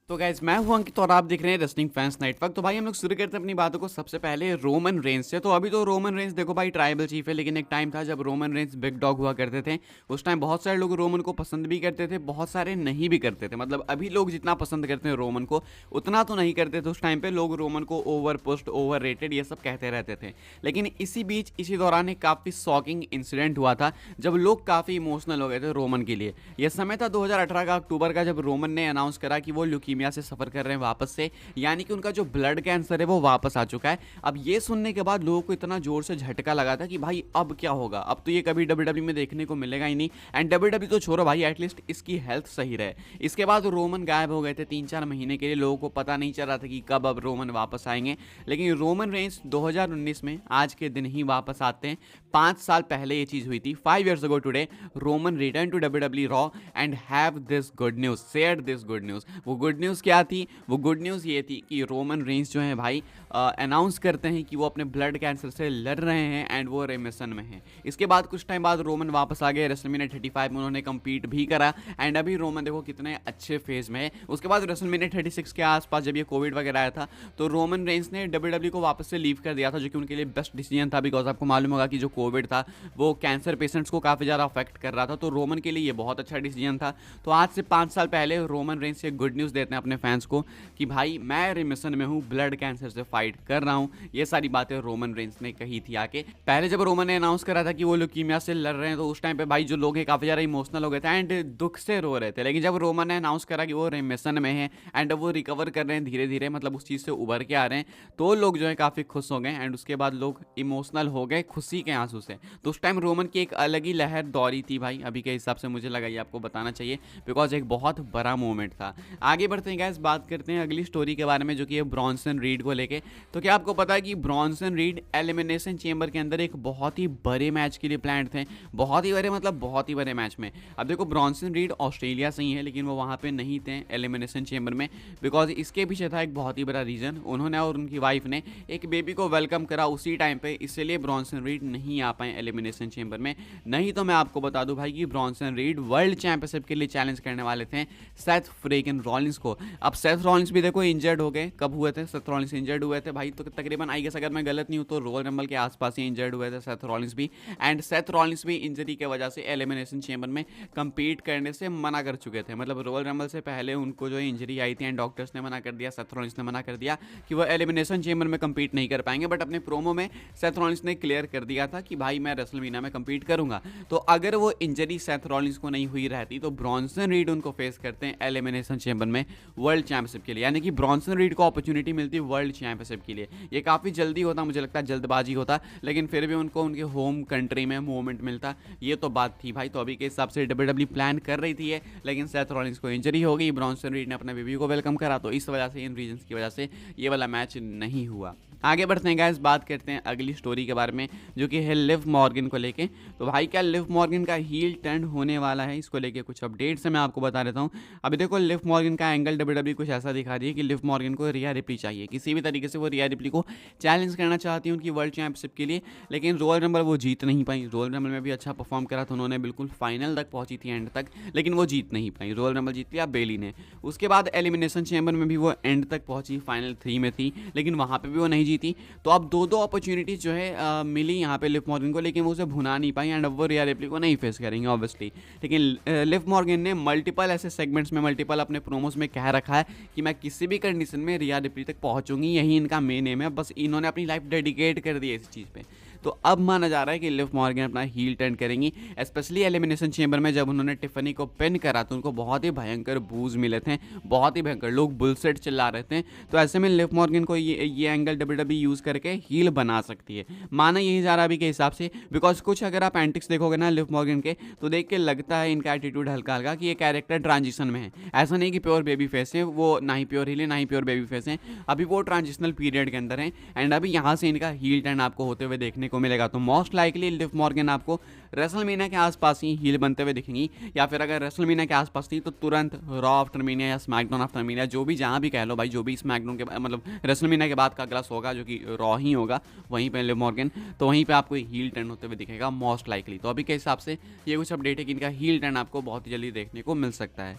तो गाइज मैं हूं अंकित और आप देख रहे हैं रेसलिंग फैंस नेटवर्क। तो भाई हम लोग शुरू करते हैं अपनी बातों को सबसे पहले रोमन रेंस से। तो अभी तो रोमन रेंस देखो भाई ट्राइबल चीफ है, लेकिन एक टाइम था जब रोमन रेंस बिग डॉग हुआ करते थे। उस टाइम बहुत सारे लोग रोमन को पसंद भी करते थे, बहुत सारे नहीं भी करते थे। मतलब अभी लोग जितना पसंद करते हैं रोमन को उतना तो नहीं करते थे। उस टाइम पे लोग रोमन को ओवर पुश्ड, ओवर रेटेड ये सब कहते रहते थे। लेकिन इसी बीच इसी दौरान एक काफ़ी शॉकिंग इंसिडेंट हुआ था जब लोग काफ़ी इमोशनल हो गए थे रोमन के लिए। यह समय था 2018 का अक्टूबर का, जब रोमन ने अनाउंस करा कि वो ल्यूकीमिया से सफ़र कर रहे हैं वापस से, यानी कि उनका जो ब्लड कैंसर है वो वापस आ चुका है। अब ये सुनने के बाद लोगों को इतना जोर से झटका लगा था कि भाई अब क्या होगा, अब तो ये कभी डब्ल्यूडब्ल्यू में देखने को मिलेगा ही नहीं। एंड डब्ल्यूडब्ल्यू तो छोड़ो भाई, एटलीस्ट इसकी हेल्थ सही रहे। इसके बाद रोमन गायब हो गए थे 3-4 महीने के लिए। लोगों को पता नहीं चल रहा था कि कब अब रोमन वापस आएंगे। लेकिन रोमन रेंस 2019 में आज के दिन ही वापस आते हैं। 5 साल पहले ये चीज़ हुई थी। 5 years ago today Roman return to WW Raw and have this good news, share this good news. वो गुड न्यूज़ क्या थी? वो गुड न्यूज़ ये थी कि रोमन रेंस जो है भाई अनाउंस करते हैं कि वो अपने ब्लड कैंसर से लड़ रहे हैं एंड वो रेमिशन में हैं। इसके बाद कुछ टाइम बाद रोमन वापस आ गए। रेसलमेनिया 35 में उन्होंने कम्पीट भी करा एंड अभी रोमन देखो कितने अच्छे फेज में है। उसके बाद रेसलमेनिया 36 के आसपास जब ये कोविड वगैरह आया था तो रोमन रेंस ने डब्ल्यूडब्ल्यू को वापस से लीव कर दिया था, जो कि उनके लिए बेस्ट डिसीजन था। बिकॉज आपको मालूम होगा कि जो कोविड था वो कैंसर पेशेंट्स को काफ़ी ज़्यादा अफेक्ट कर रहा था, तो रोमन के लिए ये बहुत अच्छा डिसीजन था। तो आज से 5 साल पहले रोमन रेंस ये गुड न्यूज़ देते हैं अपने फैंस को कि भाई मैं रिमिशन में हूँ, ब्लड कैंसर से फाइट कर रहा हूँ। ये सारी बातें रोमन रेंस ने कही थी आके। पहले जब रोमन ने अनाउंस करा था कि वो ल्यूकीमिया से लड़ रहे हैं तो उस टाइम पे भाई जो लोग हैं काफ़ी ज़्यादा इमोशनल हो गए थे एंड दुख से रो रहे थे। लेकिन जब रोमन ने अनाउंस करा कि वो रिमिशन में है एंड वो रिकवर कर रहे हैं धीरे धीरे, मतलब उस चीज़ से उभर के आ रहे हैं, तो लोग जो है काफ़ी खुश हो गए एंड उसके बाद लोग इमोशनल हो गए खुशी के आंसू से। तो उस टाइम रोमन की एक अलग ही लहर दौड़ी थी भाई। अभी के हिसाब से मुझे लगा ये आपको बताना चाहिए बिकॉज एक बहुत बड़ा मोमेंट था। आगे बढ़ते हैं गाइस, बात करते हैं अगली स्टोरी के बारे में जो कि है ब्रॉन्सन रीड को लेके। तो क्या आपको पता है कि ब्रॉन्सन रीड एलिमिनेशन चेंबर के अंदर एक बहुत ही बड़े मैच के लिए प्लान थे। बहुत ही बड़े मतलब बहुत ही बड़े मैच में। अब देखो ब्रॉन्सन रीड ऑस्ट्रेलिया से ही है लेकिन वो वहाँ पे नहीं थे एलिमिनेशन चेंबर में, बिकॉज इसके पीछे था एक बहुत ही बड़ा रीज़न। उन्होंने और उनकी वाइफ ने एक बेबी को वेलकम करा उसी टाइम पे, इसलिए ब्रॉन्सन रीड नहीं आ पाए एलिमिनेशन चेंबर में। नहीं तो मैं आपको बता दूं भाई कि ब्रॉन्सन रीड वर्ल्ड चैंपियनशिप के लिए चैलेंज करने वाले थे सेथ फ्रीकिन रॉलिंस को। अब सेथ रॉलिंस भी देखो इंजर्ड हो गए। कब हुए थे सेथ रॉलिंस इंजर्ड हुए थे भाई? तो तकरीबन आई गेस अगर मैं गलत नहीं हूँ तो रॉयल रंबल के आसपास ही इंजर्ड हुए थे सेथ रॉलिंस भी। एंड सेथ रॉलिंस भी इंजरी की वजह से एलिमिनेशन चेंबर में compete करने से मना कर चुके थे। मतलब रॉयल रंबल से पहले उनको जो इंजरी आई थी एंड डॉक्टर्स ने मना कर दिया, सेथ रॉलिंस ने मना कर दिया कि वो एलिमिनेशन चेंबर में compete नहीं कर पाएंगे। बट अपने प्रोमो में सेथ रॉलिंस ने क्लियर कर दिया था कि भाई मैं रेसलमेनिया में compete करूंगा। तो अगर वो इंजरी सेथ रॉलिंस को नहीं हुई रहती तो ब्रॉन्सन रीड उनको फेस करते हैं एलिमिनेशन चेंबर में वर्ल्ड चैंपियनशिप के लिए, यानी कि ब्रॉन्सन रीड को अपॉर्चुनिटी मिलती वर्ल्ड चैंपियनशिप के लिए। ये काफ़ी जल्दी होता, मुझे लगता है जल्दबाजी होता, लेकिन फिर भी उनको उनके होम कंट्री में मूवमेंट मिलता। ये तो बात थी भाई। तो अभी के हिसाब से डब्ल्यूडब्ल्यू प्लान कर रही थी लेकिन सेथ रॉलिंस को इंजरी हो गई, ब्रॉन्सन रीड ने अपने बेबी को वेलकम करा, तो इस वजह से इन रीजंस की वजह से ये वाला मैच नहीं हुआ। आगे बढ़ते हैं गाइस, बात करते हैं अगली स्टोरी के बारे में जो कि है लिव मॉर्गन को लेके। तो भाई क्या लिव मॉर्गन का हील टर्न होने वाला है, इसको लेके कुछ अपडेट्स है मैं आपको बता देता हूँ। अभी देखो लिव मॉर्गन का एंगल डब्ल्यूडब्ल्यू कुछ ऐसा दिखा रही है कि लिव मॉर्गन को रिया रिप्ली चाहिए, किसी भी तरीके से वो रिया रिप्ली को चैलेंज करना चाहती है उनकी वर्ल्ड चैंपियनशिप के लिए। लेकिन रॉयल रंबल वो जीत नहीं पाई। रॉयल रंबल में भी अच्छा परफॉर्म करा था उन्होंने, बिल्कुल फाइनल तक पहुंची थी एंड तक, लेकिन वो जीत नहीं पाई। रॉयल रंबल जीत लिया बेली ने। उसके बाद एलिमिनेशन चेंबर में भी वो एंड तक पहुंची, फाइनल 3 में थी, लेकिन वहाँ पर भी वो नहीं जीती। तो अब दो अपॉर्चुनिटीज जो है मिली यहाँ पे लिव मॉर्गन को, लेकिन वो उसे भुना नहीं पाई एंड अब वो रिया रिप्ली को नहीं फेस करेंगे ऑब्वियसली। लेकिन लिव मॉर्गन ने मल्टीपल ऐसे सेगमेंट्स में, मल्टीपल अपने प्रोमोस में कह रखा है कि मैं किसी भी कंडीशन में रिया रिप्ली तक पहुंचूंगी, यही इनका मेन एम है। बस इन्होंने अपनी लाइफ डेडिकेट कर दी है इस चीज़ पे। तो अब माना जा रहा है कि लिव मॉर्गन अपना हील टर्न करेंगी, स्पेशली एलिमिनेशन चेंबर में जब उन्होंने टिफनी को पिन करा तो उनको बहुत ही भयंकर बूज मिले थे, बहुत ही भयंकर, लोग बुलसेट चिल्ला रहे थे। तो ऐसे में लिव मॉर्गन को ये एंगल डब्ल्यूडब्ल्यू यूज़ करके हील बना सकती है, माना यही जा रहा अभी के हिसाब से। बिकॉज कुछ अगर आप एंटिक्स देखोगे ना लिव मॉर्गन के तो देख के लगता है इनका एटीट्यूड हल्का हल्का कि ये कैरेक्टर ट्रांजिशन में है। ऐसा नहीं कि प्योर बेबी फेस है वो, ना ही प्योर हील है ना ही प्योर बेबी फेस है, अभी वो ट्रांजिशनल पीरियड के अंदर है एंड अभी यहाँ से इनका हील टर्न आपको होते हुए देखने को मिलेगा। तो मोस्ट लाइकली लिव मॉर्गन आपको रेसलमेनिया के आसपास ही हील बनते हुए दिखेंगी, या फिर अगर रेसलमेनिया के आसपास थी तो तुरंत रॉ आफ्टर मीनिया या स्मैकडाउन आफ्टर मीनिया, जो भी जहाँ भी कह लो भाई, जो भी स्मैकडाउन के मतलब रेसलमेनिया के बाद का अगला शो होगा जो कि रॉ ही होगा, वहीं पे लिव मॉर्गन, तो वहीं पे आपको हील टर्न होते हुए दिखेगा मोस्ट लाइकली। तो अभी के हिसाब से ये कुछ अपडेट है कि इनका हील टर्न आपको बहुत ही जल्दी देखने को मिल सकता है।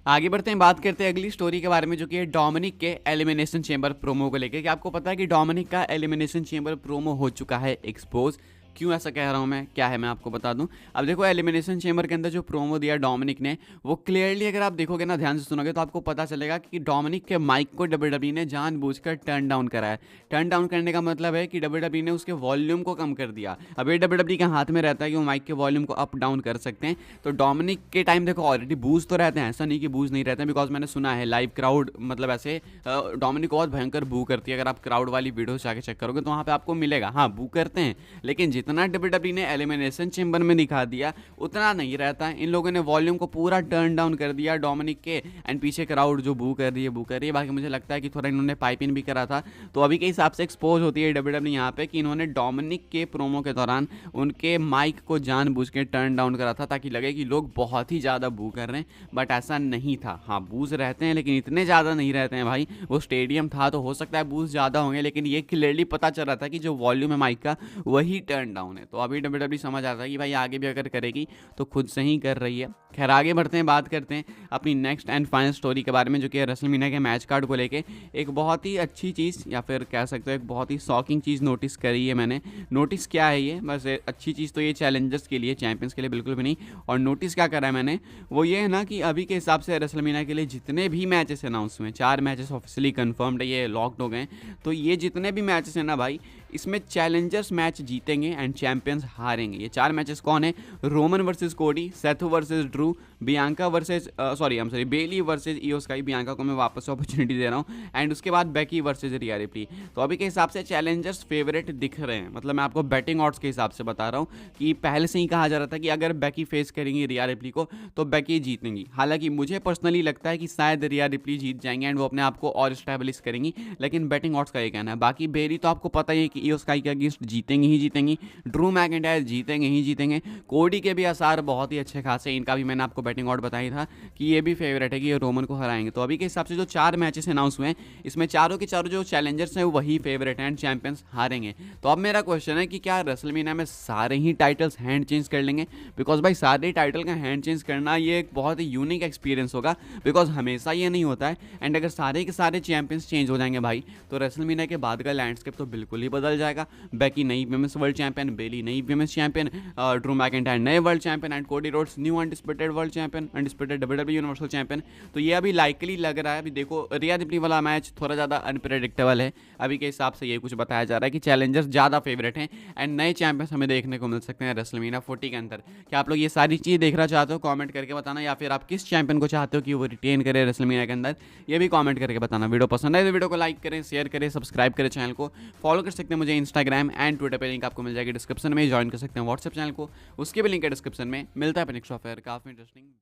आगे बढ़ते हैं, बात करते हैं अगली स्टोरी के बारे में, जो कि है डोमिनिक के एलिमिनेशन चेंबर प्रोमो को लेकर। कि आपको पता है कि डोमिनिक का एलिमिनेशन चेंबर प्रोमो हो चुका है एक्सपोज। क्यों ऐसा कह रहा हूँ मैं, क्या है मैं आपको बता दूं। अब देखो, एलिमिनेशन चेंबर के अंदर जो प्रोमो दिया डोमिनिक ने, वो क्लियरली अगर आप देखोगे ना, ध्यान से सुनोगे, तो आपको पता चलेगा कि डोमिनिक के माइक को डब्ल्यूडब्ल्यूई ने जानबूझकर टर्न डाउन करा है। टर्न डाउन करने का मतलब है कि डब्ल्यूडब्ल्यूई ने उसके वॉल्यूम को कम कर दिया। अब ये डब्ल्यूडब्ल्यूई के हाथ में रहता है कि वो माइक के वॉल्यूम को अप डाउन कर सकते हैं। तो डोमिनिक के टाइम देखो ऑलरेडी बूज तो रहते हैं, ऐसा नहीं कि बूज नहीं रहते हैं, बिकॉज मैंने सुना है लाइव क्राउड, मतलब ऐसे डोमिनिक बहुत भयंकर बू करती है। अगर आप क्राउड वाली वीडियो जाके चेक करोगे तो वहाँ पे आपको मिलेगा, हाँ बू करते हैं, लेकिन जितना डब्ल्यूडब्ल्यूई ने एलिमिनेशन चेंबर में दिखा दिया उतना नहीं रहता है। इन लोगों ने वॉल्यूम को पूरा टर्न डाउन कर दिया डोमिनिक के, एंड पीछे क्राउड जो बू कर रही है। बाकी मुझे लगता है कि थोड़ा इन्होंने पाइपिंग भी करा था, तो अभी के हिसाब से एक्सपोज होती है डब्ल्यूडब्ल्यूई यहाँ पे कि इन्होंने डोमिनिक के प्रोमो के दौरान उनके माइक को जानबूझ के टर्न डाउन करा था, ताकि लगे कि लोग बहुत ही ज़्यादा बू कर रहे हैं, बट ऐसा नहीं था। हाँ बूज रहते हैं, लेकिन इतने ज़्यादा नहीं रहते हैं भाई। वो स्टेडियम था तो हो सकता है बूज ज़्यादा होंगे, लेकिन ये क्लियरली पता चल रहा था कि जो वॉल्यूम है माइक का वही टर्न डाउन है। तो अभी डब्ल्यूडब्ल्यूई समझ आता है कि भाई आगे भी अगर करेगी तो खुद से ही कर रही है। खैर आगे बढ़ते हैं, बात करते हैं अपनी नेक्स्ट एंड फाइनल स्टोरी के बारे में, जो कि है रेसलमेनिया के मैच कार्ड को लेके। एक बहुत ही अच्छी चीज़, या फिर कह सकते हो एक बहुत ही शॉकिंग चीज़ नोटिस करी है मैंने। नोटिस क्या है ये, बस अच्छी चीज़ तो ये चैलेंजर्स के लिए, चैंपियंस के लिए बिल्कुल भी नहीं। और नोटिस क्या करा है मैंने, वो ये है ना कि अभी के हिसाब से रेसलमेनिया के लिए जितने भी मैचेस अनाउंस हुए, 4 मैचेस ऑफिशियली कंफर्म्ड है, ये लॉक्ड हो गए। तो ये जितने भी मैचेस हैं ना भाई, इसमें चैलेंजर्स मैच जीतेंगे एंड चैंपियंस हारेंगे। ये 4 मैचेस कौन है? Roman versus Cody, Seth versus Drew, Bianca versus Bayley versus Iyo Sky. Bianca को मैं वापस अपॉर्चुनिटी दे रहा हूँ, एंड उसके बाद बेकी वर्सेस रिया रिप्ली। तो अभी के हिसाब से चैलेंजर्स फेवरेट दिख रहे हैं, मतलब मैं आपको बैटिंग ऑड्स के हिसाब से बता रहा हूँ कि पहले से ही कहा जा रहा था कि अगर बेकी फेस करेंगी रिया रिप्ली को तो बेकी जीतेंगी। हालांकि मुझे पर्सनली लगता है कि शायद रिया रिप्ली जीत जाएंगे एंड वो अपने आप को और स्टैब्लिश करेंगी, लेकिन बैटिंग ऑड्स का ये कहना है। बाकी बेली तो आपको पता ही है कि इयो स्काई के अगेंस्ट जीतेंगी ही जीतेंगी, ड्रू मैकिंटायर जीतेंगे ही जीतेंगे, कोडी के भी आसार बहुत ही अच्छे खासे, इनका भी मैंने आपको बैटिंग ऑड बताई था कि ये भी फेवरेट है कि ये रोमन को हराएंगे। तो अभी के हिसाब से जो 4 मैचेस अनाउंस हुए हैं, इसमें चारों के चारों जो चैलेंजर्स हैं वही फेवरेट हैं एंड चैंपियंस हारेंगे। तो अब मेरा क्वेश्चन है कि क्या रेसलमेनिया में सारे ही टाइटल्स हैंड चेंज कर लेंगे? बिकॉज भाई सारे टाइटल का हैंड चेंज करना ये एक बहुत ही यूनिक एक्सपीरियंस होगा, बिकॉज हमेशा ये नहीं होता है। एंड अगर सारे के सारे चैंपियंस चेंज हो जाएंगे भाई, तो रेसलमेनिया के बाद का लैंडस्केप तो बिल्कुल ही बदल जाएगा। बेकी नई विमेंस वर्ल्ड चैंपियन, बेली नई विमेंस चैंपियन, ड्रू मैकिंटायर नए world champion, and Cody Rhodes new undisputed world champion, undisputed WWE universal champion. तो ये अभी लाइकली लग रहा है। अभी देखो रिया रिप्ली वाला मैच थोड़ा ज़्यादा अनप्रेडिक्टेबल है, अभी के हिसाब से ये कुछ बताया जा रहा है कि चैलेंजर्स ज़्यादा फेवरेट हैं एंड नए चैंपियंस हमें देखने को मिल सकते हैं रेसलमेनिया 40 के अंदर। क्या आप लोग ये सारी चीज़ देखना चाहते हो? कमेंट करके बताना, या फिर आप किस चैंपियन को चाहते हो कि वो रिटेन करे रेसलमेनिया के अंदर, ये भी कमेंट करके बताना। वीडियो पसंद आए तो वीडियो को लाइक करें, शेयर करें, सब्सक्राइब करें, चैनल को फॉलो कर सकते हैं मुझे इंस्टाग्राम एंड ट्विटर पर, लिंक आपको मिल जाएगी डिस्क्रिप्शन में। ज्वाइन कर सकते हैं व्हाट्सएप चैनल को, उसके भी लिंक है डिस्क्रिप्शन में। मिलता है नेक्स्ट ऑफर काफ़ी इंटरेस्टिंग।